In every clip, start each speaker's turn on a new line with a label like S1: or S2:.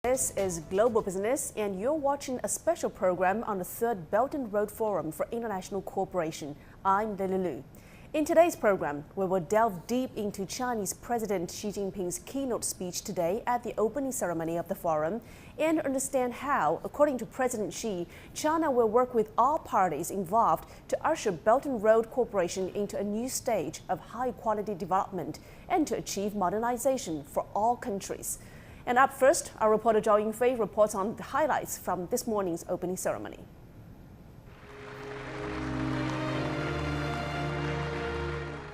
S1: This is Global Business, and you're watching a special program on the Third Belt and Road Forum for International Cooperation. I'm Lily Lu. In today's program, we will delve deep into Chinese President Xi Jinping's keynote speech today at the opening ceremony of the forum and understand how, according to President Xi, China will work with all parties involved to usher Belt and Road cooperation into a new stage of high-quality development and to achieve modernization for all countries. And up first, our reporter Zhao Yingfei reports on the highlights from this morning's opening ceremony.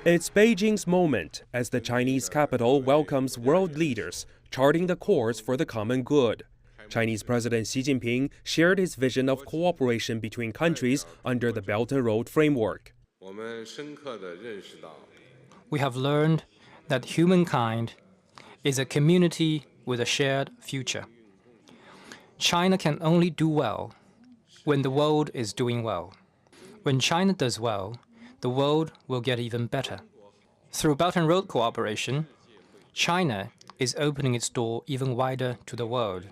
S2: It's Beijing's moment as the Chinese capital welcomes world leaders, charting the course for the common good. Chinese President Xi Jinping shared his vision of cooperation between countries under the Belt and Road framework.
S3: We have learned that humankind is a community with a shared future. China can only do well when the world is doing well. When China does well, the world will get even better. Through Belt and Road cooperation, China is opening its door even wider to the world.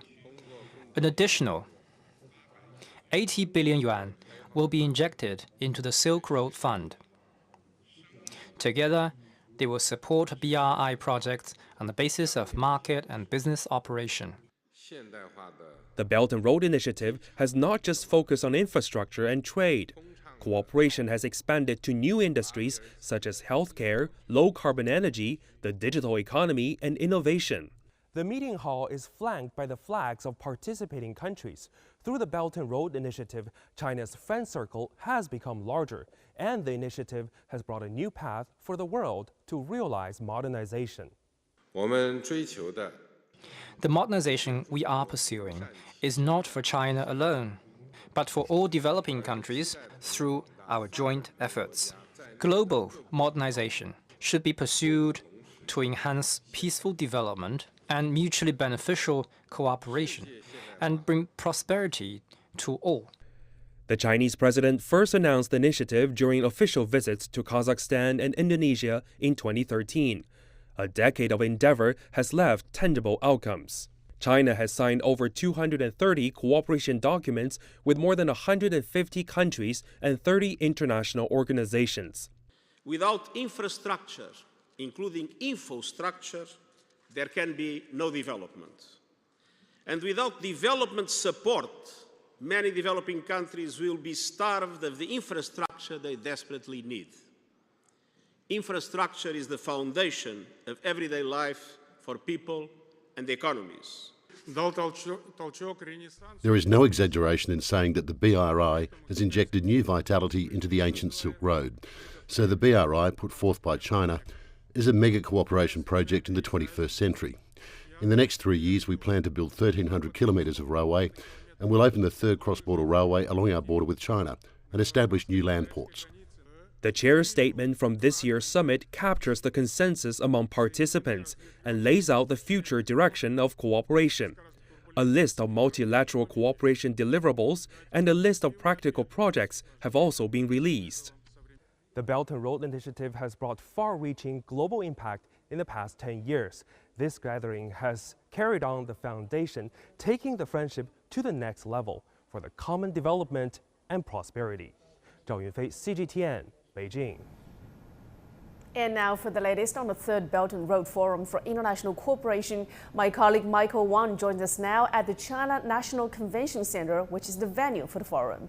S3: An additional 80 billion yuan will be injected into the Silk Road Fund. Together, they will support BRI projects on the basis of market and business operation.
S2: The Belt and Road Initiative has not just focused on infrastructure and trade. Cooperation has expanded to new industries such as healthcare, low-carbon energy, the digital economy, and innovation. The meeting hall is flanked by the flags of participating countries. Through the Belt and Road Initiative, China's friend circle has become larger, and the initiative has brought a new path for the world to realize modernization.
S3: The modernization we are pursuing is not for China alone, but for all developing countries through our joint efforts. Global modernization should be pursued to enhance peaceful development and mutually beneficial cooperation and bring prosperity to all.
S2: The Chinese president first announced the initiative during official visits to Kazakhstan and Indonesia in 2013. A decade of endeavor has left tangible outcomes. China has signed over 230 cooperation documents with more than 150 countries and 30 international organizations.
S4: Without infrastructure, including infrastructure, there can be no development. And without development support, many developing countries will be starved of the infrastructure they desperately need. Infrastructure is the foundation of everyday life for people and economies.
S5: There is no exaggeration in saying that the BRI has injected new vitality into the ancient Silk Road. So the BRI, put forth by China, is a mega cooperation project in the 21st century. In the next 3 years, we plan to build 1,300 kilometres of railway, and we'll open the third cross-border railway along our border with China and establish new land ports.
S2: The chair's statement from this year's summit captures the consensus among participants and lays out the future direction of cooperation. A list of multilateral cooperation deliverables and a list of practical projects have also been released. The Belt and Road Initiative has brought far-reaching global impact in the past 10 years. This gathering has carried on the foundation, taking the friendship to the next level for the common development and prosperity. Zhao Yunfei, CGTN, Beijing.
S1: And now for the latest on the Third Belt and Road Forum for International Cooperation, my colleague Michael Wang joins us now at the China National Convention Center, which is the venue for the forum.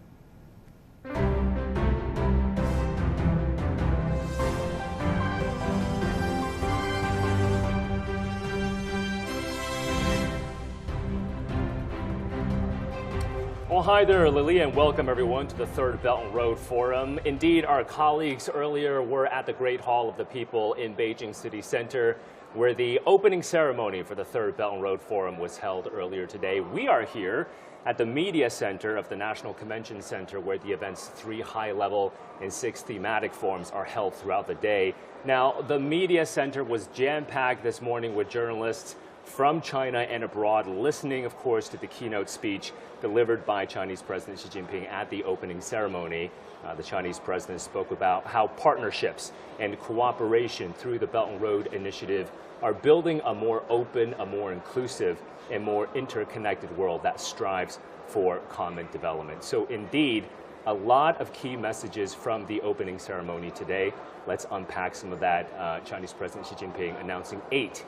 S6: Well, hi there, Lily, and welcome everyone to the Third Belt and Road Forum. Indeed, our colleagues earlier were at the Great Hall of the People in Beijing City Center, where the opening ceremony for the Third Belt and Road Forum was held earlier today. We are here at the Media Center of the National Convention Center, where the event's 3 high-level and 6 thematic forums are held throughout the day. Now, the Media Center was jam-packed this morning with journalists from China and abroad, listening, of course, to the keynote speech delivered by Chinese President Xi Jinping at the opening ceremony. The Chinese president spoke about how partnerships and cooperation through the Belt and Road Initiative are building a more open, a more inclusive, and more interconnected world that strives for common development. So indeed, a lot of key messages from the opening ceremony today. Let's unpack some of that. Chinese President Xi Jinping announcing eight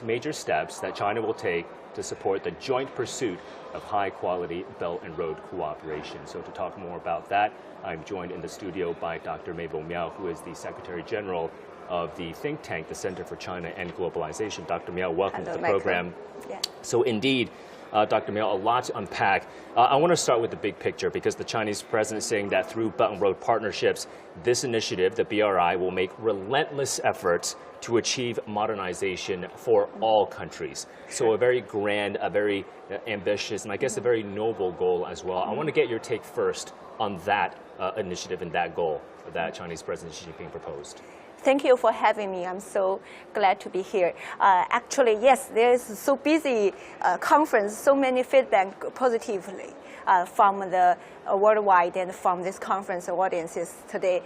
S6: major steps that China will take to support the joint pursuit of high-quality Belt and Road cooperation. So to talk more about that, I'm joined in the studio by Dr. Mabel Miao, who is the Secretary General of the think tank, the Center for China and Globalization. Dr. Miao, welcome to the program.
S7: Yeah.
S6: So indeed, Dr. Miao, a lot to unpack. I want to start with the big picture because the Chinese president is saying that through Belt and Road partnerships, this initiative, the BRI, will make relentless efforts to achieve modernization for all countries. So a very grand, a very ambitious, and I guess a very noble goal as well. I want to get your take first on that initiative and that goal that Chinese President Xi Jinping proposed.
S7: Thank you for having me. I'm so glad to be here. Actually, yes, there is so busy conference, so many feedback positively from the worldwide and from this conference audiences today.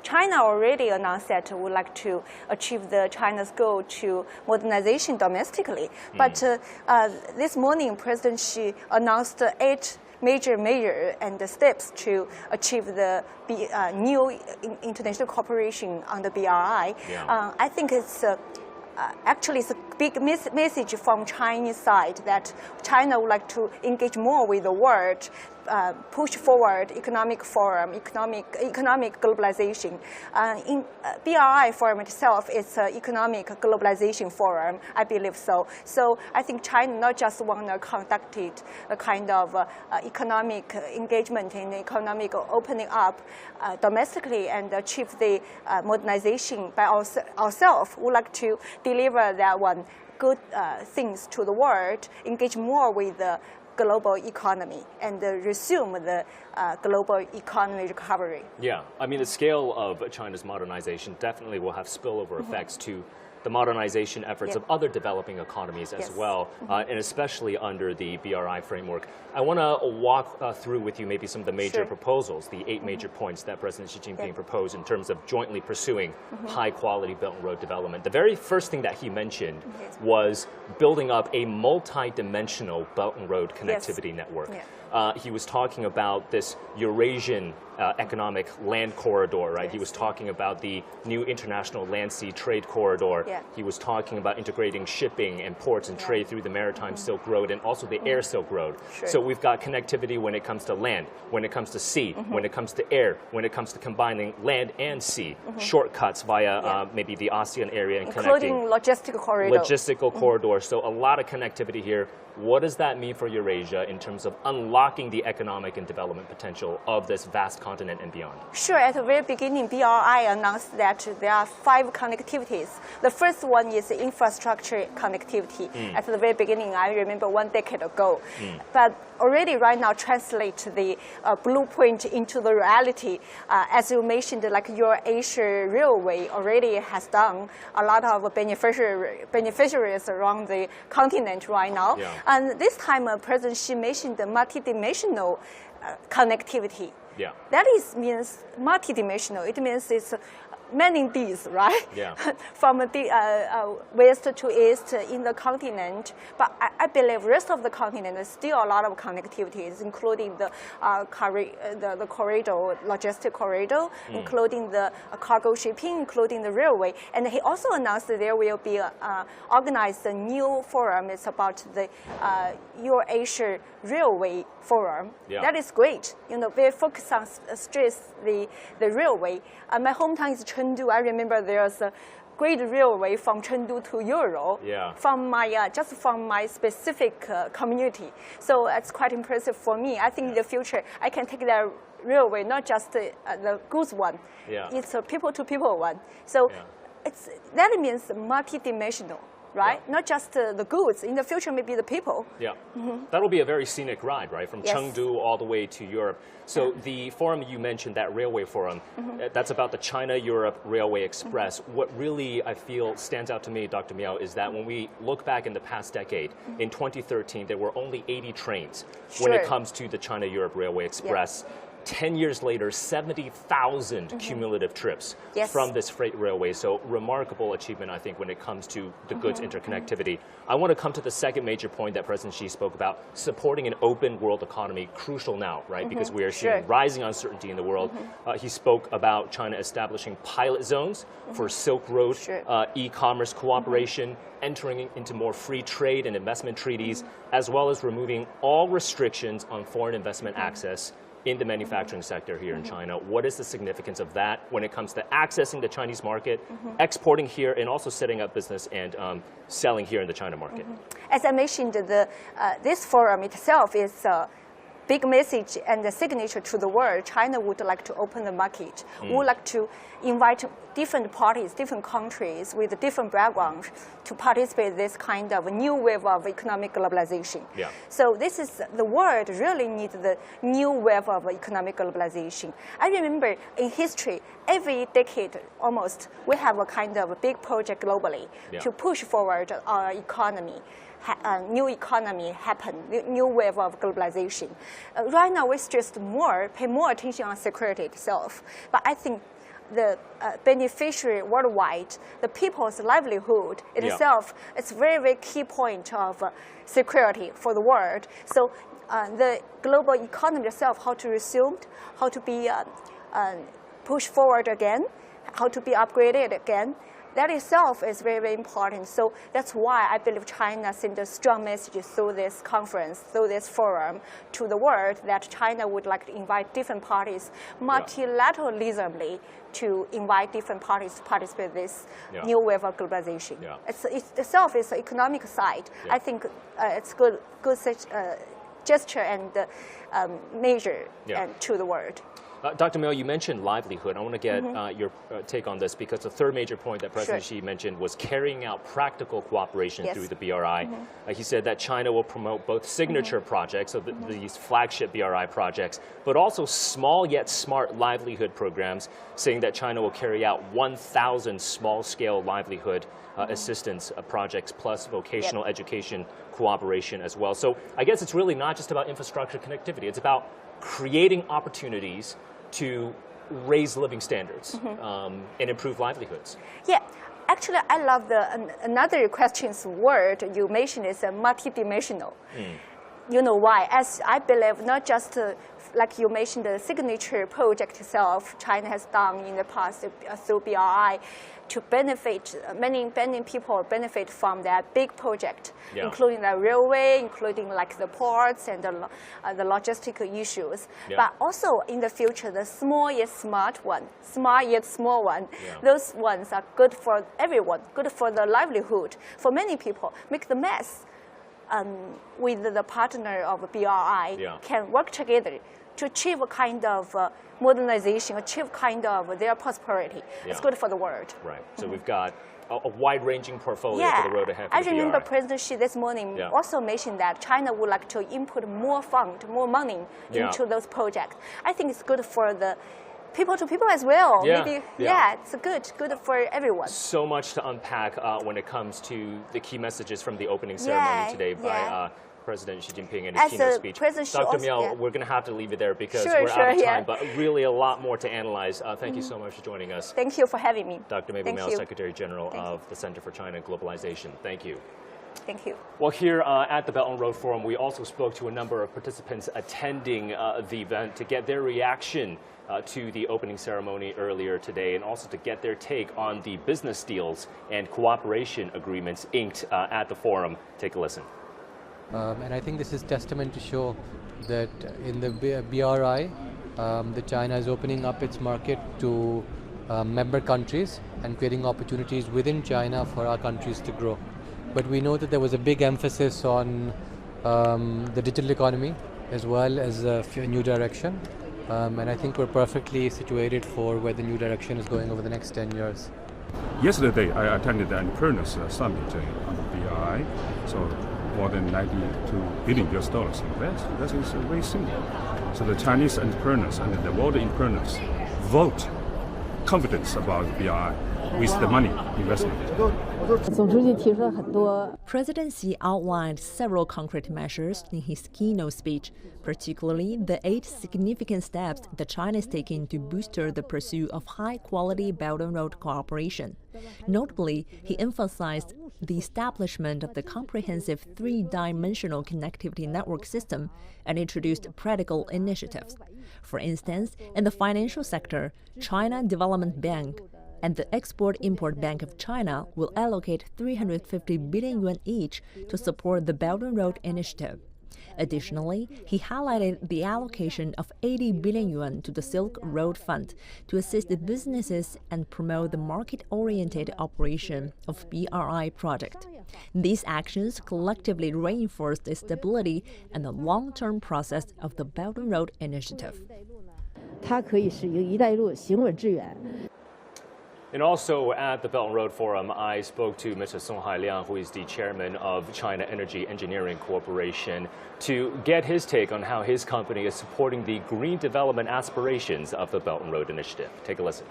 S7: China already announced that we would like to achieve China's goal to modernization domestically. But this morning, President Xi announced 8 major measures and the steps to achieve the new international cooperation on the BRI.
S6: Yeah.
S7: I think it's actually it's a big message from Chinese side that China would like to engage more with the world, push forward economic forum, economic globalization. In BRI forum itself, it's an economic globalization forum, I believe so. So I think China not just want to conduct it, a kind of economic engagement and economic opening up domestically and achieve the modernization by ourselves. We would like to deliver that one good things to the world, engage more with the global economy and resume the global economy recovery.
S6: Yeah, I mean, the scale of China's modernization definitely will have spillover effects to the modernization efforts of other developing economies as well, and especially under the BRI framework. I want to walk through with you maybe some of the major proposals, the 8 major points that President Xi Jinping proposed in terms of jointly pursuing high-quality Belt and Road development. The very first thing that he mentioned was building up a multi-dimensional Belt and Road connectivity network. He was talking about this Eurasian economic land corridor, right? He was talking about the new international land-sea trade corridor. He was talking about integrating shipping and ports and trade through the maritime Silk Road and also the air Silk Road. So we've got connectivity when it comes to land, when it comes to sea, when it comes to air, when it comes to combining land and sea, shortcuts via maybe the ASEAN area and
S7: including logistical corridor.
S6: Logistical corridor. So a lot of connectivity here. What does that mean for Eurasia in terms of unlocking the economic and development potential of this vast continent and beyond?
S7: Sure. At the very beginning, BRI announced that there are 5 connectivities. The first one is infrastructure connectivity. At the very beginning, I remember 1 decade ago. But already right now translate the blueprint into the reality. As you mentioned, like your Asia Railway already has done a lot of beneficiaries around the continent right now. And this time, President Xi mentioned the multidimensional connectivity. That means multidimensional. It means it's many Ds, right? From the west to east in the continent. But I believe the rest of the continent is still a lot of connectivities, including the corridor, logistic corridor, including the cargo shipping, including the railway. And he also announced that there will be organized a new forum. It's about the Eurasia Railway Forum. That is great. You know, we focus on stress the railway. My hometown is Chengdu. I remember there's a great railway from Chengdu to Euro from my just from my specific community. So it's quite impressive for me. I think in the future I can take that railway, not just the goods one. It's a people-to-people one. So that means multidimensional. Right? Not just the goods. In the future, maybe the people.
S6: That'll be a very scenic ride, right? From Chengdu all the way to Europe. So the forum you mentioned, that railway forum, that's about the China-Europe Railway Express. What really I feel stands out to me, Dr. Miao, is that when we look back in the past decade, in 2013, there were only 80 trains when it comes to the China-Europe Railway Express. 10 years later, 70,000 cumulative trips from this freight railway. So remarkable achievement, I think, when it comes to the goods interconnectivity. I want to come to the second major point that President Xi spoke about, supporting an open world economy, crucial now, right? Because we are seeing rising uncertainty in the world. He spoke about China establishing pilot zones for Silk Road e-commerce cooperation, entering into more free trade and investment treaties, as well as removing all restrictions on foreign investment access in the manufacturing sector here in China. What is the significance of that when it comes to accessing the Chinese market, exporting here, and also setting up business and selling here in the China market?
S7: As I mentioned, this forum itself is a big message and a signature to the world. China would like to open the market, would like to invite different parties, different countries with different backgrounds to participate in this kind of new wave of economic globalization. So this is, the world really needs the new wave of economic globalization. I remember in history, every decade almost, we have a kind of a big project globally to push forward our economy. New economy happen, new wave of globalization. Right now, we stress more, pay more attention on security itself. But I think the beneficiary worldwide, the people's livelihood itself, it's very, very key point of security for the world. So the global economy itself, how to resume, how to be pushed forward again, how to be upgraded again, that itself is very, very important. So that's why I believe China sent a strong message through this conference, through this forum to the world that China would like to invite different parties multilateralismly to invite different parties to participate in this new wave of globalization. It itself is the economic side. I think it's good gesture and measure to the world.
S6: Dr. Miao, you mentioned livelihood. I want to get your take on this, because the third major point that President Xi mentioned was carrying out practical cooperation through the BRI. He said that China will promote both signature projects, so these flagship BRI projects, but also small yet smart livelihood programs, saying that China will carry out 1,000 small-scale livelihood assistance projects plus vocational education cooperation as well. So I guess it's really not just about infrastructure connectivity. It's about creating opportunities to raise living standards and improve livelihoods.
S7: Yeah, actually, I love another question's word you mentioned is multidimensional. You know why? As I believe, not just like you mentioned, the signature project itself, China has done in the past through BRI to benefit, many people benefit from that big project, including the railway, including like the ports and the logistical issues. But also in the future, the small yet smart one, smart yet small one, those ones are good for everyone, good for the livelihood, for many people. Make the mess with the partner of BRI can work together to achieve a kind of modernization, achieve kind of their prosperity. It's good for the world.
S6: Right. So we've got a wide-ranging portfolio for the road ahead for
S7: I
S6: the
S7: remember
S6: BRI.
S7: President Xi this morning also mentioned that China would like to input more more money into those projects. I think it's good for the people to people as well. Maybe, it's good for everyone.
S6: So much to unpack when it comes to the key messages from the opening ceremony today by President Xi Jinping in his keynote speech. Dr. Miao, we're going to have to leave it there because we're out of time, but really a lot more to analyze. Thank you so much for joining us.
S7: Thank you for having me.
S6: Dr. Mabel Miao, Secretary General of the Center for China and Globalization. Thank you.
S7: Thank you.
S6: Well, here at the Belt and Road Forum, we also spoke to a number of participants attending the event to get their reaction to the opening ceremony earlier today, and also to get their take on the business deals and cooperation agreements inked at the forum. Take a listen.
S8: And I think this is testament to show that in the BRI, that China is opening up its market to member countries and creating opportunities within China for our countries to grow. But we know that there was a big emphasis on the digital economy as well as a new direction. And I think we're perfectly situated for where the new direction is going over the next 10 years.
S9: Yesterday, I attended the Entrepreneurs Summit on the BRI. So more than $92 billion. So that is very simple. So the Chinese entrepreneurs and the world entrepreneurs vote confidence about the BRI. with the money investment.
S10: President Xi outlined several concrete measures in his keynote speech, particularly the 8 significant steps that China is taking to booster the pursuit of high-quality Belt and Road cooperation. Notably, he emphasized the establishment of the comprehensive 3-dimensional connectivity network system and introduced practical initiatives. For instance, in the financial sector, China Development Bank and the Export-Import Bank of China will allocate 350 billion yuan each to support the Belt and Road Initiative. Additionally, he highlighted the allocation of 80 billion yuan to the Silk Road Fund to assist the businesses and promote the market-oriented operation of BRI project. These actions collectively reinforce the stability and the long-term process of the Belt and Road Initiative.
S6: And also at the Belt and Road Forum, I spoke to Mr. Song Hailiang, who is the chairman of China Energy Engineering Corporation, to get his take on how his company is supporting the green development aspirations of the Belt and Road Initiative. Take a listen.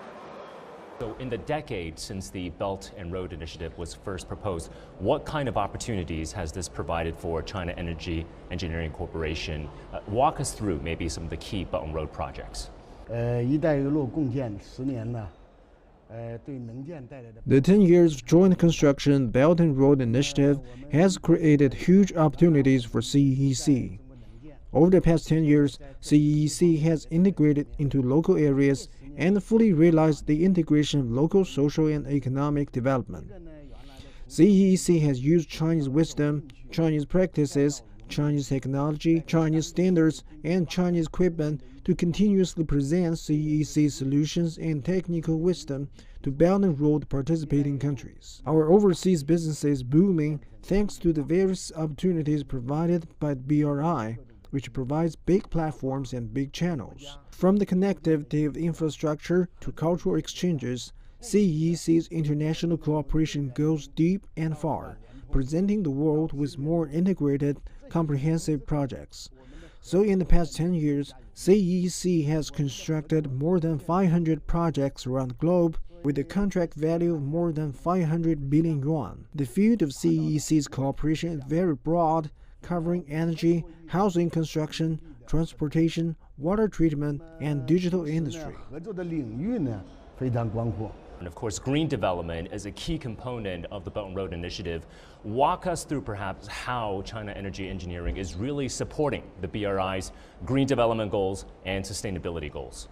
S6: So in the decade since the Belt and Road Initiative was first proposed, what kind of opportunities has this provided for China Energy Engineering Corporation? Walk us through maybe some of the key Belt and Road projects.
S11: The 10 years joint construction Belt and Road Initiative has created huge opportunities for CEC. Over the past 10 years, CEC has integrated into local areas and fully realized the integration of local social and economic development. CEC has used Chinese wisdom, Chinese practices, Chinese technology, Chinese standards, and Chinese equipment to continuously present CEC solutions and technical wisdom to Belt and Road participating countries. Our overseas business is booming thanks to the various opportunities provided by BRI, which provides big platforms and big channels. From the connectivity of infrastructure to cultural exchanges, CEC's international cooperation goes deep and far, presenting the world with more integrated, comprehensive projects. So in the past 10 years, CEC has constructed more than 500 projects around the globe with a contract value of more than 500 billion yuan. The field of CEC's cooperation is very broad, covering energy, housing construction, transportation, water treatment, and digital industry.
S6: And of course, green development is a key component of the Belt and Road Initiative. Walk us through perhaps how China Energy Engineering is really supporting the BRI's green development goals and sustainability goals.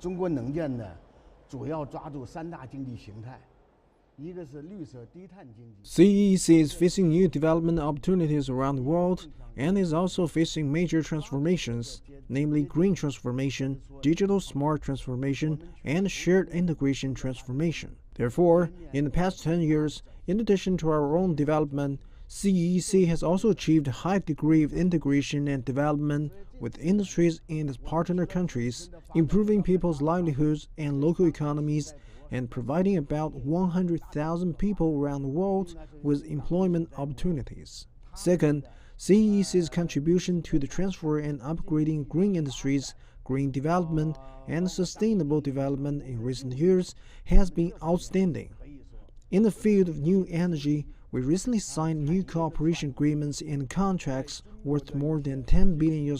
S11: CEC is facing new development opportunities around the world and is also facing major transformations, namely green transformation, digital smart transformation, and shared integration transformation. Therefore, in the past 10 years, in addition to our own development, CEC has also achieved a high degree of integration and development with industries in its partner countries, improving people's livelihoods and local economies, and providing about 100,000 people around the world with employment opportunities. Second, CEC's contribution to the transfer and upgrading green industries, green development, and sustainable development in recent years has been outstanding. In the field of new energy, we recently signed new cooperation agreements and contracts worth more than $10 billion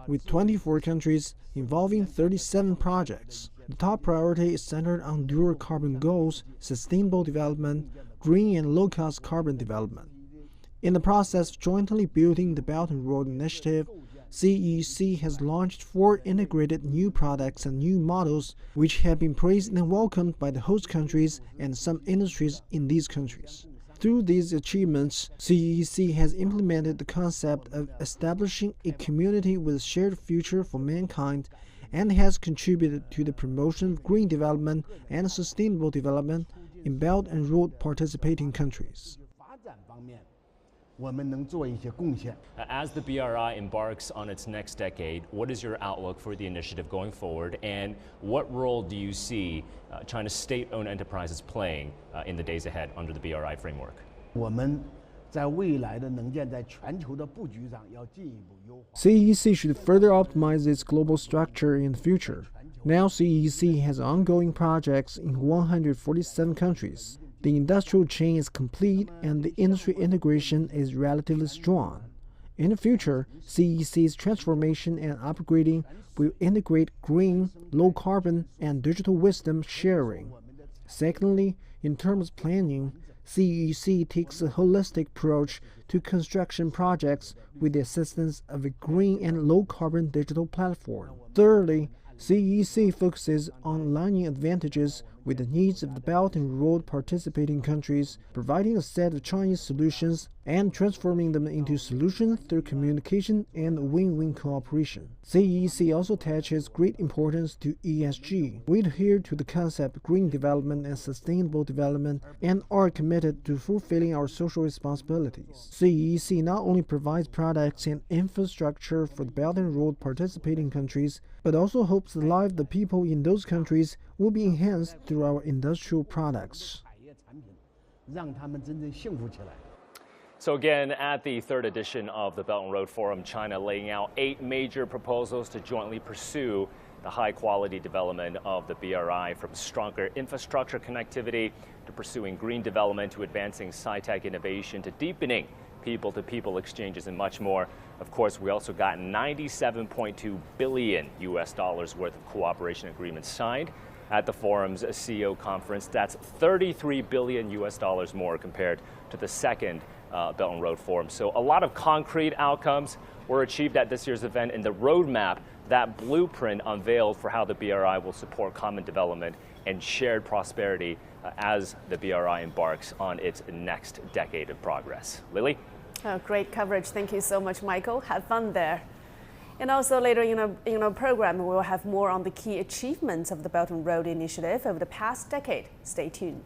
S11: with 24 countries involving 37 projects. The top priority is centered on dual carbon goals, sustainable development, green and low-cost carbon development. In the process of jointly building the Belt and Road Initiative, CEC has launched 4 integrated new products and new models which have been praised and welcomed by the host countries and some industries in these countries. Through these achievements, CEC has implemented the concept of establishing a community with a shared future for mankind and has contributed to the promotion of green development and sustainable development in Belt and Road participating countries.
S6: As the BRI embarks on its next decade, what is your outlook for the initiative going forward, and what role do you see China's state-owned enterprises playing in the days ahead under the BRI framework?
S11: CEC should further optimize its global structure in the future. Now CEC has ongoing projects in 147 countries. The industrial chain is complete and the industry integration is relatively strong. In the future, CEC's transformation and upgrading will integrate green, low-carbon, and digital wisdom sharing. Secondly, in terms of planning, CEC takes a holistic approach to construction projects with the assistance of a green and low-carbon digital platform. Thirdly, CEC focuses on aligning advantages with the needs of the Belt and Road participating countries, providing a set of Chinese solutions and transforming them into solutions through communication and win-win cooperation. CEC also attaches great importance to ESG. We adhere to the concept of green development and sustainable development and are committed to fulfilling our social responsibilities. CEC not only provides products and infrastructure for the Belt and Road participating countries, but also hopes the life of the people in those countries will be enhanced through our industrial products.
S6: So again, at the third edition of the Belt and Road Forum, China laying out 8 major proposals to jointly pursue the high-quality development of the BRI, from stronger infrastructure connectivity to pursuing green development to advancing sci-tech innovation to deepening people-to-people exchanges and much more. Of course, we also got $97.2 billion worth of cooperation agreements signed at the forum's CEO conference. That's $33 billion more compared to the second Belt and Road Forum. So a lot of concrete outcomes were achieved at this year's event, and the roadmap, that blueprint unveiled for how the BRI will support common development and shared prosperity as the BRI embarks on its next decade of progress. Lily?
S1: Oh, great coverage. Thank you so much, Michael. Have fun there. And also later in our program, we will have more on the key achievements of the Belt and Road Initiative over the past decade. Stay tuned.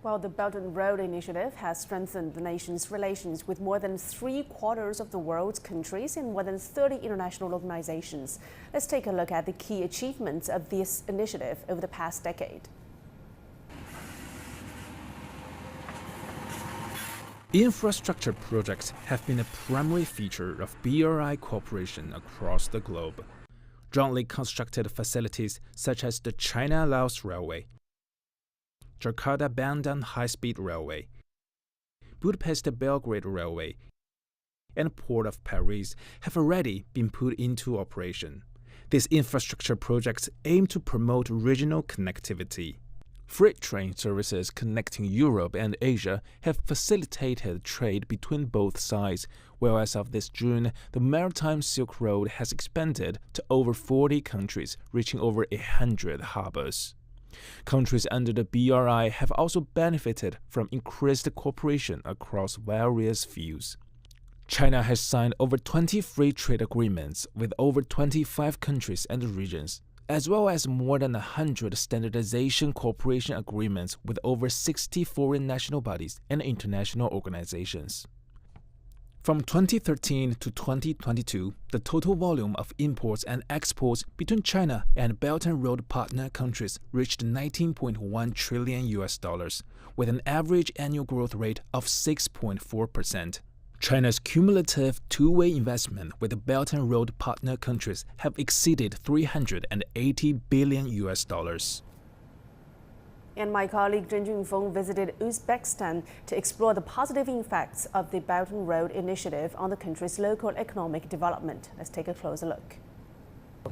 S1: Well, the Belt and Road Initiative has strengthened the nation's relations with more than 3/4 of the world's countries and more than 30 international organizations. Let's take a look at the key achievements of this initiative over the past decade.
S12: Infrastructure projects have been a primary feature of BRI cooperation across the globe. Jointly constructed facilities such as the China-Laos Railway, Jakarta-Bandung High-Speed Railway, Budapest-Belgrade Railway, and Port of Paris have already been put into operation. These infrastructure projects aim to promote regional connectivity. Freight train services connecting Europe and Asia have facilitated trade between both sides, while as of this June, the Maritime Silk Road has expanded to over 40 countries, reaching over 100 harbors. Countries under the BRI have also benefited from increased cooperation across various fields. China has signed over 20 free trade agreements with over 25 countries and regions, as well as more than 100 standardization cooperation agreements with over 60 foreign national bodies and international organizations. From 2013 to 2022, the total volume of imports and exports between China and Belt and Road partner countries reached $19.1 trillion, with an average annual growth rate of 6.4%. China's cumulative two-way investment with the Belt and Road partner countries have exceeded $380 billion.
S1: And my colleague Zhen Junfeng visited Uzbekistan to explore the positive effects of the Belt and Road Initiative on the country's local economic development. Let's take a closer look.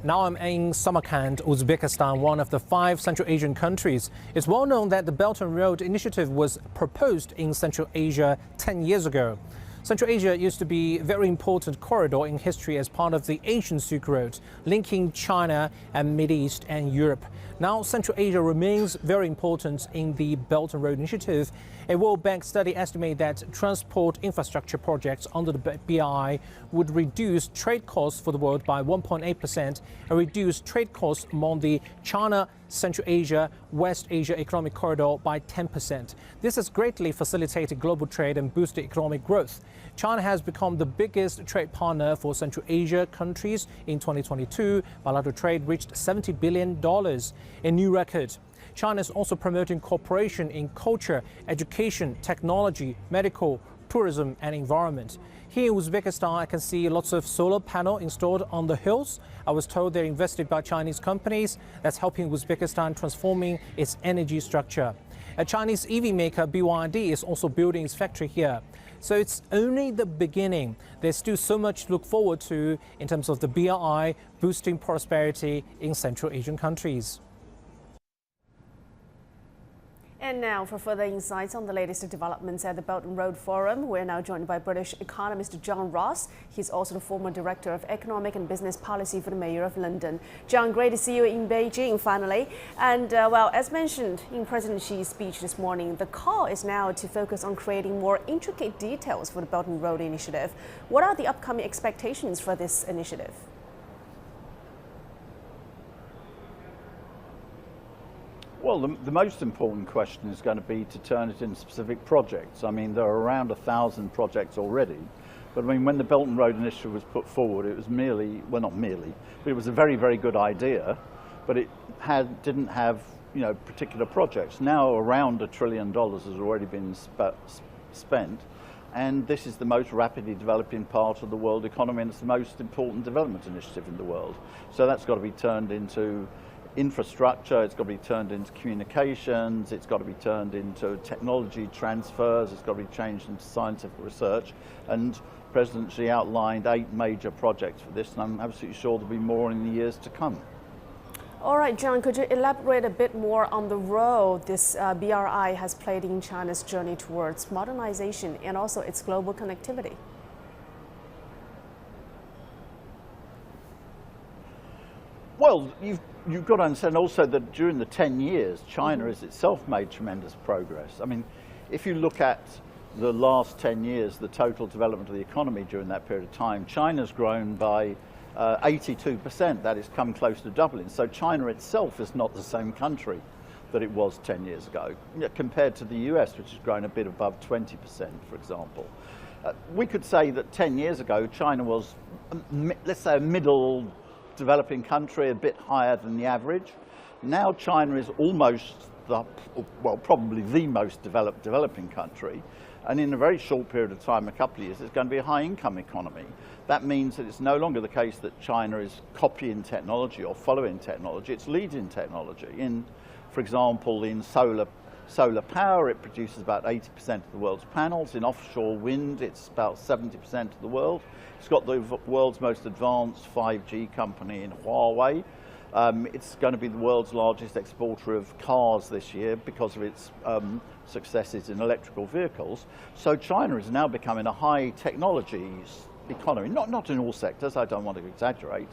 S3: Now I'm in Samarkand, Uzbekistan, one of the 5 Central Asian countries. It's well known that the Belt and Road Initiative was proposed in Central Asia 10 years ago. Central Asia used to be a very important corridor in history as part of the ancient Silk Road, linking China and Middle East and Europe. Now Central Asia remains very important in the Belt and Road Initiative. A World Bank study estimates that transport infrastructure projects under the BRI would reduce trade costs for the world by 1.8% and reduce trade costs among the China, Central Asia, West Asia economic corridor by 10%. This has greatly facilitated global trade and boosted economic growth. China has become the biggest trade partner for Central Asia countries. In 2022, bilateral trade reached $70 billion, a new record. China is also promoting cooperation in culture, education, technology, medical, tourism and environment. Here in Uzbekistan, I can see lots of solar panels installed on the hills. I was told they're invested by Chinese companies. That's helping Uzbekistan transforming its energy structure. A Chinese EV maker, BYD, is also building its factory here. So it's only the beginning. There's still so much to look forward to in terms of the BRI boosting prosperity in Central Asian countries.
S1: And now for further insights on the latest developments at the Belt and Road Forum, we're now joined by British economist John Ross. He's also the former Director of Economic and Business Policy for the Mayor of London. John, great to see you in Beijing finally. And well, as mentioned in President Xi's speech this morning, the call is now to focus on creating more intricate details for the Belt and Road Initiative. What are the upcoming expectations for this initiative?
S13: Well, the most important question is going to be to turn it into specific projects. I mean, there are around 1,000 projects already, but I mean, when the Belt and Road Initiative was put forward, it was merely, well, not merely, but it was a very, very good idea, but it didn't have, particular projects. Now around $1 trillion has already been spent, and this is the most rapidly developing part of the world economy, and it's the most important development initiative in the world. So that's got to be turned into infrastructure, it's got to be turned into communications, it's got to be turned into technology transfers, it's got to be changed into scientific research, and President Xi outlined 8 major projects for this, and I'm absolutely sure there'll be more in the years to come.
S1: All right, John, could you elaborate a bit more on the role this BRI has played in China's journey towards modernization and also its global connectivity?
S13: Well, you've got to understand also that during the 10 years, China has itself made tremendous progress. I mean, if you look at the last 10 years, the total development of the economy during that period of time, China's grown by 82%. That has come close to doubling. So China itself is not the same country that it was 10 years ago, compared to the US, which has grown a bit above 20%, for example. We could say that 10 years ago, China was, let's say, a middle developing country, a bit higher than the average. Now China is almost probably the most developing country, and in a very short period of time, a couple of years, it's going to be a high income economy. That means that it's no longer the case that China is copying technology or following technology, it's leading technology. For example, in solar power, it produces about 80% of the world's panels. In offshore wind, it's about 70% of the world. It's got the world's most advanced 5G company in Huawei. It's going to be the world's largest exporter of cars this year because of its successes in electrical vehicles. So China is now becoming a high technology economy, not in all sectors, I don't want to exaggerate,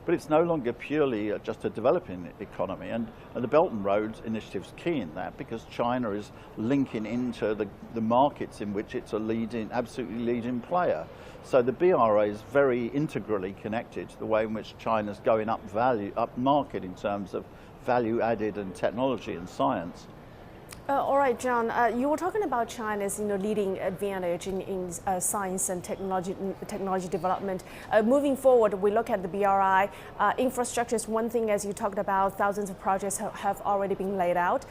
S13: but it's no longer purely just a developing economy. And the Belt and Road Initiative is key in that because China is linking into the markets in which it's a absolutely leading player. So the BRI is very integrally connected to the way in which China's going up market in terms of value added and technology and science.
S1: All right, John, you were talking about China's leading advantage in science and technology development. Moving forward, we look at the BRI. Infrastructure is one thing, as you talked about, thousands of projects have already been laid out.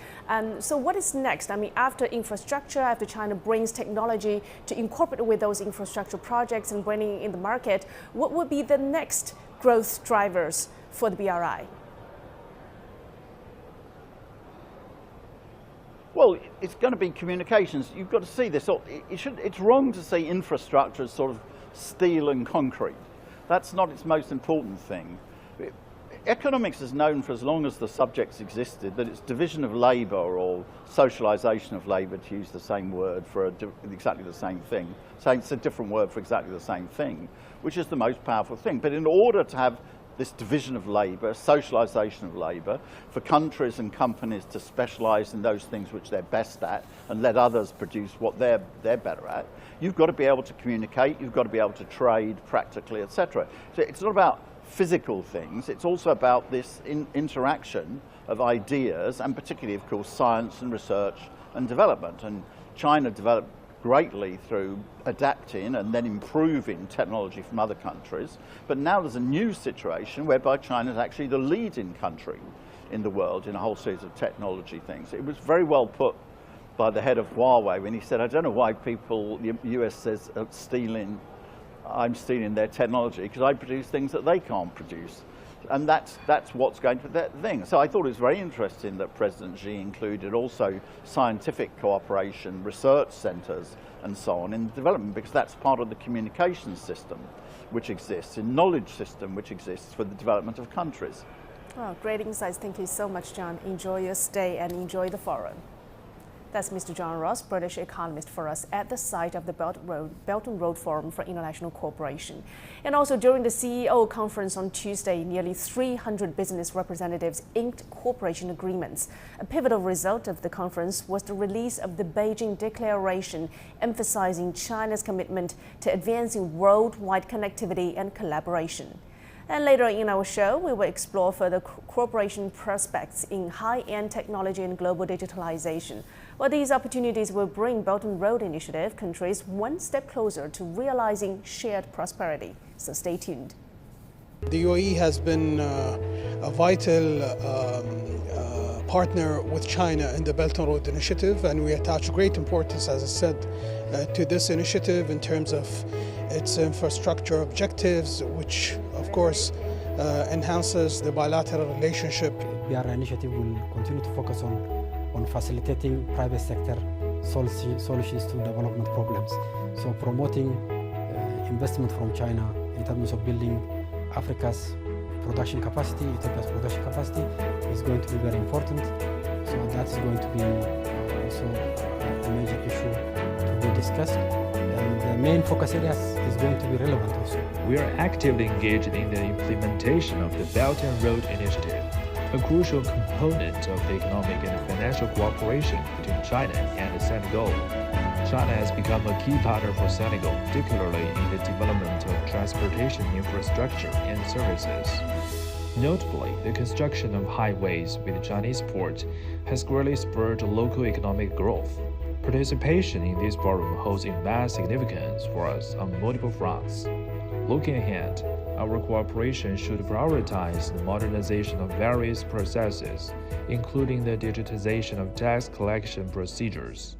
S1: So what is next? I mean, after infrastructure, after China brings technology to incorporate with those infrastructure projects and bringing in the market, what would be the next growth drivers for the BRI?
S13: Well, it's going to be communications. You've got to see this. It's wrong to say infrastructure as sort of steel and concrete. That's not its most important thing. economics is known for as long as the subjects existed that it's division of labour or socialisation of labour, to use the same word for exactly the same thing. So it's a different word for exactly the same thing, which is the most powerful thing. But in order to have this division of labour, socialisation of labour, for countries and companies to specialise in those things which they're best at and let others produce what they're better at, you've got to be able to communicate, you've got to be able to trade practically, etc. So it's not about physical things, it's also about this interaction of ideas, and particularly, of course, science and research and development. And China developed greatly through adapting and then improving technology from other countries. But now there's a new situation whereby China is actually the leading country in the world in a whole series of technology things. It was very well put by the head of Huawei when he said, I don't know why people, the US says, I'm stealing their technology because I produce things that they can't produce. And that's what's going to be that thing. So I thought it was very interesting that President Xi included also scientific cooperation, research centres and so on in development, because that's part of the communication system which exists, in knowledge system which exists for the development of countries.
S1: Oh, great insights. Thank you so much, John. Enjoy your stay and enjoy the forum. That's Mr. John Ross, British economist, for us at the site of the Belt and Road Forum for International Cooperation. And also during the CEO conference on Tuesday, nearly 300 business representatives inked cooperation agreements. A pivotal result of the conference was the release of the Beijing Declaration, emphasizing China's commitment to advancing worldwide connectivity and collaboration. And later in our show, we will explore further cooperation prospects in high-end technology and global digitalization. Well, these opportunities will bring Belt and Road Initiative countries one step closer to realizing shared prosperity. So stay tuned.
S14: The UAE has been a vital partner with China in the Belt and Road Initiative, and we attach great importance, as I said, to this initiative in terms of its infrastructure objectives, which of course enhances the bilateral relationship.
S15: The BRI initiative will continue to focus on facilitating private sector solutions to development problems. So promoting investment from China in terms of building Africa's production capacity, Ethiopia's production capacity is going to be very important. So that's going to be also a major issue to be discussed. And the main focus areas is going to be relevant also.
S16: We are actively engaged in the implementation of the Belt and Road Initiative, a crucial component of the economic and financial cooperation between China and Senegal. China has become a key partner for Senegal, particularly in the development of transportation infrastructure and services. Notably, the construction of highways with Chinese ports has greatly spurred local economic growth. Participation in this forum holds immense significance for us on multiple fronts. Looking ahead, our cooperation should prioritize the modernization of various processes, including the digitization of tax collection procedures.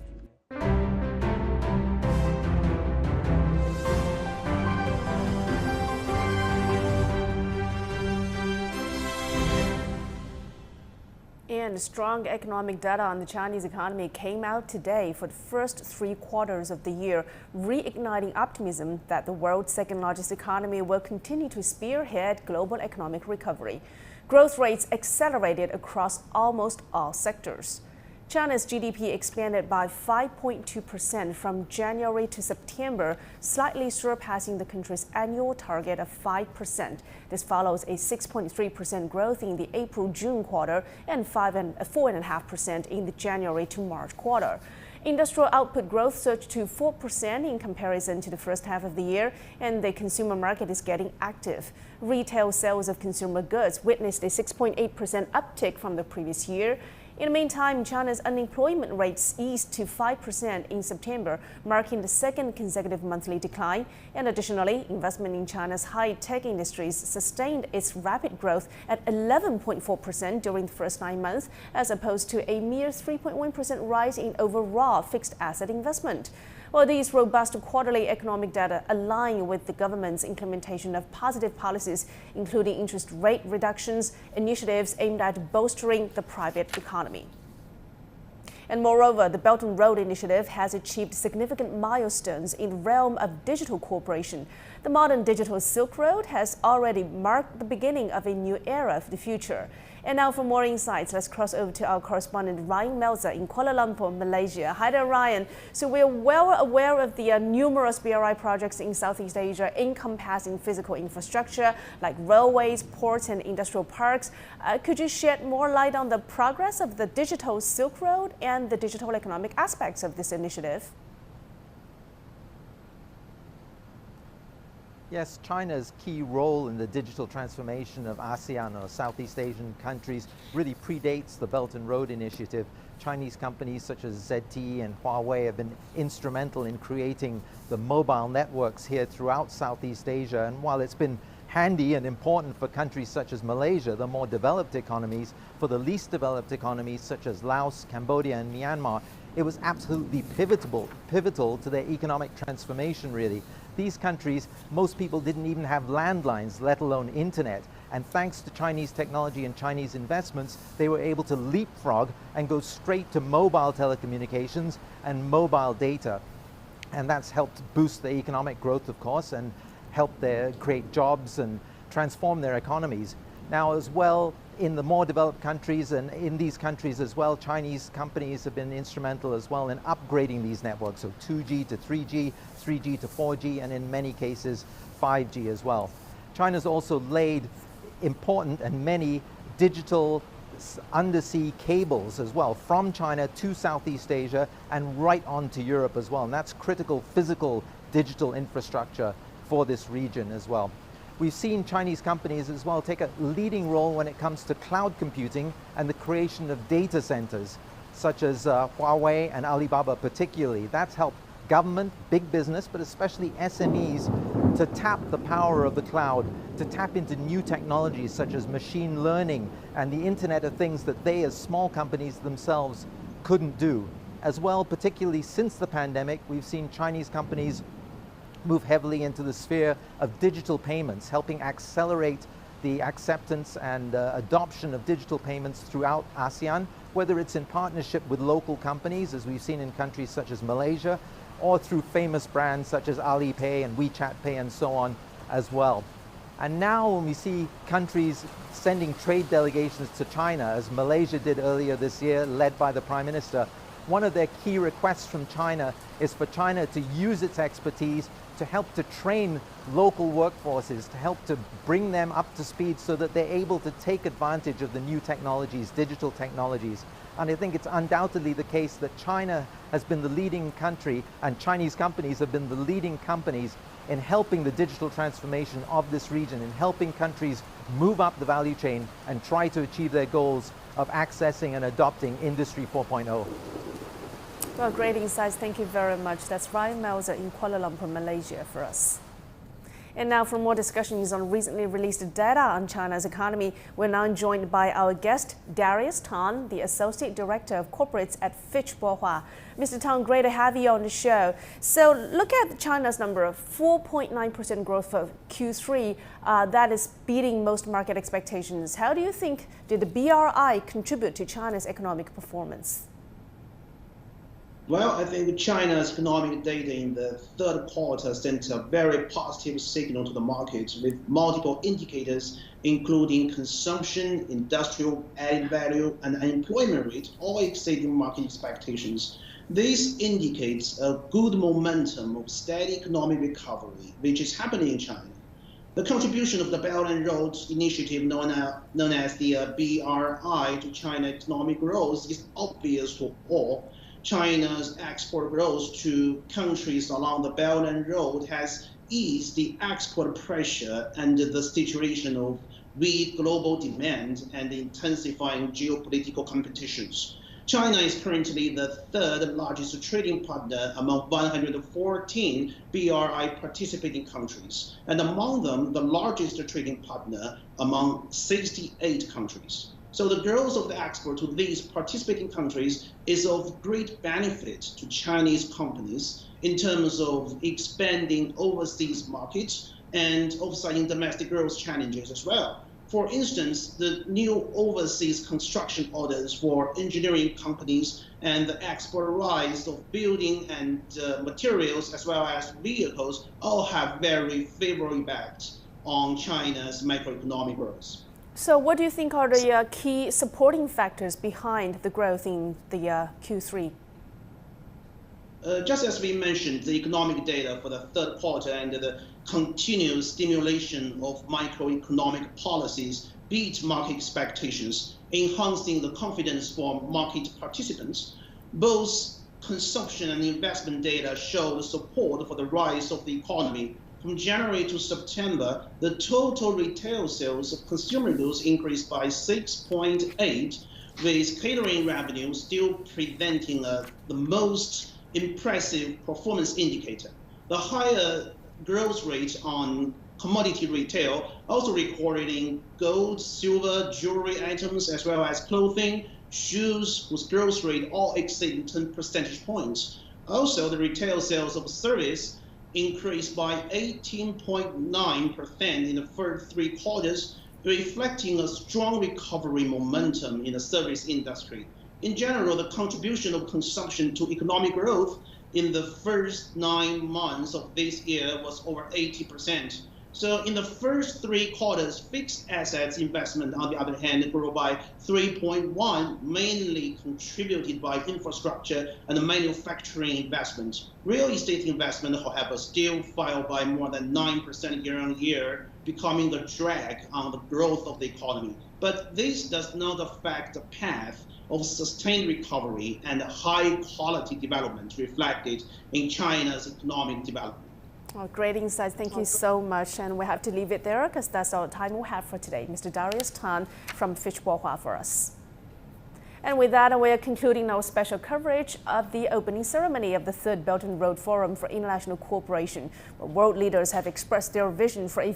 S1: And strong economic data on the Chinese economy came out today for the first 3 quarters of the year, reigniting optimism that the world's second-largest economy will continue to spearhead global economic recovery. Growth rates accelerated across almost all sectors. China's GDP expanded by 5.2% from January to September, slightly surpassing the country's annual target of 5%. This follows a 6.3% growth in the April-June quarter and 4.5% in the January to March quarter. Industrial output growth surged to 4% in comparison to the first half of the year, and the consumer market is getting active. Retail sales of consumer goods witnessed a 6.8% uptick from the previous year. In the meantime, China's unemployment rates eased to 5% in September, marking the second consecutive monthly decline. And additionally, investment in China's high-tech industries sustained its rapid growth at 11.4% during the first 9 months, as opposed to a mere 3.1% rise in overall fixed asset investment. Well, these robust quarterly economic data align with the government's implementation of positive policies, including interest rate reductions, initiatives aimed at bolstering the private economy. And moreover, the Belt and Road Initiative has achieved significant milestones in the realm of digital cooperation. The modern digital Silk Road has already marked the beginning of a new era for the future. And now for more insights, let's cross over to our correspondent Ryan Melzer in Kuala Lumpur, Malaysia. Hi there, Ryan. So we're well aware of the numerous BRI projects in Southeast Asia encompassing physical infrastructure like railways, ports and industrial parks. Could you shed more light on the progress of the digital Silk Road and the digital economic aspects of this initiative?
S17: Yes, China's key role in the digital transformation of ASEAN or Southeast Asian countries really predates the Belt and Road Initiative. Chinese companies such as ZTE and Huawei have been instrumental in creating the mobile networks here throughout Southeast Asia. And while it's been handy and important for countries such as Malaysia, the more developed economies, for the least developed economies such as Laos, Cambodia and Myanmar, it was absolutely pivotal to their economic transformation, really. These countries, most people didn't even have landlines, let alone internet. And thanks to Chinese technology and Chinese investments, they were able to leapfrog and go straight to mobile telecommunications and mobile data. And that's helped boost the economic growth, of course, and help create jobs and transform their economies. Now, as well, in the more developed countries and in these countries as well, Chinese companies have been instrumental as well in upgrading these networks, so 2G to 3G, 3G to 4G, and in many cases 5G as well. China's also laid important and many digital undersea cables as well from China to Southeast Asia and right on to Europe as well. And that's critical physical digital infrastructure for this region as well. We've seen Chinese companies as well take a leading role when it comes to cloud computing and the creation of data centers, such as Huawei and Alibaba particularly. That's helped government, big business, but especially SMEs to tap the power of the cloud, to tap into new technologies such as machine learning and the Internet of Things that they as small companies themselves couldn't do. As well, particularly since the pandemic, we've seen Chinese companies move heavily into the sphere of digital payments, helping accelerate the acceptance and adoption of digital payments throughout ASEAN, whether it's in partnership with local companies, as we've seen in countries such as Malaysia, or through famous brands such as Alipay and WeChat Pay and so on as well. And now when we see countries sending trade delegations to China, as Malaysia did earlier this year, led by the Prime Minister, one of their key requests from China is for China to use its expertise to help to train local workforces, to help to bring them up to speed so that they're able to take advantage of the new technologies, digital technologies. And I think it's undoubtedly the case that China has been the leading country and Chinese companies have been the leading companies in helping the digital transformation of this region, in helping countries move up the value chain and try to achieve their goals of accessing and adopting Industry 4.0.
S1: Well, great insights. Thank you very much. That's Ryan Melzer in Kuala Lumpur, Malaysia for us. And now for more discussions on recently released data on China's economy, we're now joined by our guest, Darius Tan, the Associate Director of Corporates at Fitch Bohua. Mr. Tan, great to have you on the show. So look at China's number of 4.9% growth for Q3. That is beating most market expectations. How do you think did the BRI contribute to China's economic performance?
S18: Well, I think China's economic data in the third quarter sent a very positive signal to the market with multiple indicators, including consumption, industrial added value, and unemployment rate, all exceeding market expectations. This indicates a good momentum of steady economic recovery, which is happening in China. The contribution of the Belt and Road Initiative, known as the BRI, to China economic growth is obvious to all. China's export growth to countries along the Belt and Road has eased the export pressure under the situation of weak global demand and intensifying geopolitical competitions. China is currently the third largest trading partner among 114 BRI participating countries, and among them, the largest trading partner among 68 countries. So the growth of the export to these participating countries is of great benefit to Chinese companies in terms of expanding overseas markets and offsetting domestic growth challenges as well. For instance, the new overseas construction orders for engineering companies and the export rise of building and materials as well as vehicles all have very favorable impact on China's macroeconomic growth.
S1: So what do you think are the key supporting factors behind the growth in the Q3?
S18: Just as we mentioned, the economic data for the third quarter and the continuous stimulation of macroeconomic policies beat market expectations, enhancing the confidence for market participants. Both consumption and investment data showed support for the rise of the economy. From January to September, the total retail sales of consumer goods increased by 6.8%, with catering revenue still presenting the most impressive performance indicator. The higher growth rate on commodity retail also recorded in gold, silver, jewelry items, as well as clothing, shoes, whose growth rate all exceed 10 percentage points. Also, the retail sales of service increased by 18.9% in the first 3 quarters, reflecting a strong recovery momentum in the service industry. In general, the contribution of consumption to economic growth in the first 9 months of this year was over 80%. So in the first 3 quarters, fixed assets investment, on the other hand, grew by 3.1%, mainly contributed by infrastructure and manufacturing investment. Real estate investment, however, still fell by more than 9% year-on-year, becoming the drag on the growth of the economy. But this does not affect the path of sustained recovery and high-quality development reflected in China's economic development.
S1: Oh, great insights. Thank you so much. And we have to leave it there because that's all the time we have for today. Mr. Darius Tan from Fitch Bohua for us. And with that, we are concluding our special coverage of the opening ceremony of the Third Belt and Road Forum for International Cooperation, where world leaders have expressed their vision for a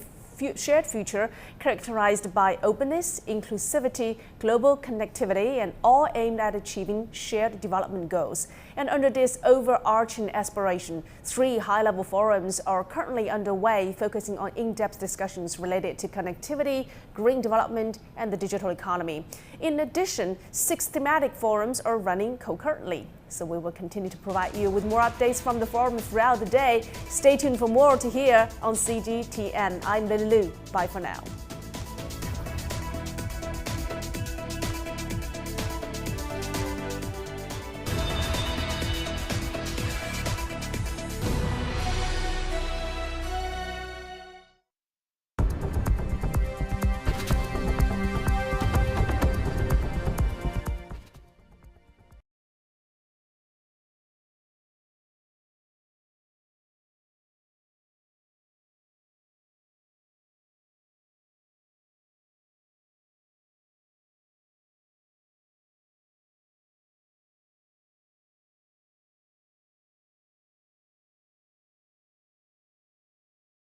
S1: shared future characterized by openness, inclusivity, global connectivity, and all aimed at achieving shared development goals. And under this overarching aspiration, 3 high-level forums are currently underway, focusing on in-depth discussions related to connectivity, green development, and the digital economy. In addition, 6 thematic forums are running concurrently. So we will continue to provide you with more updates from the forum throughout the day. Stay tuned for more to hear on CGTN. I'm Lily Lu. Bye for now.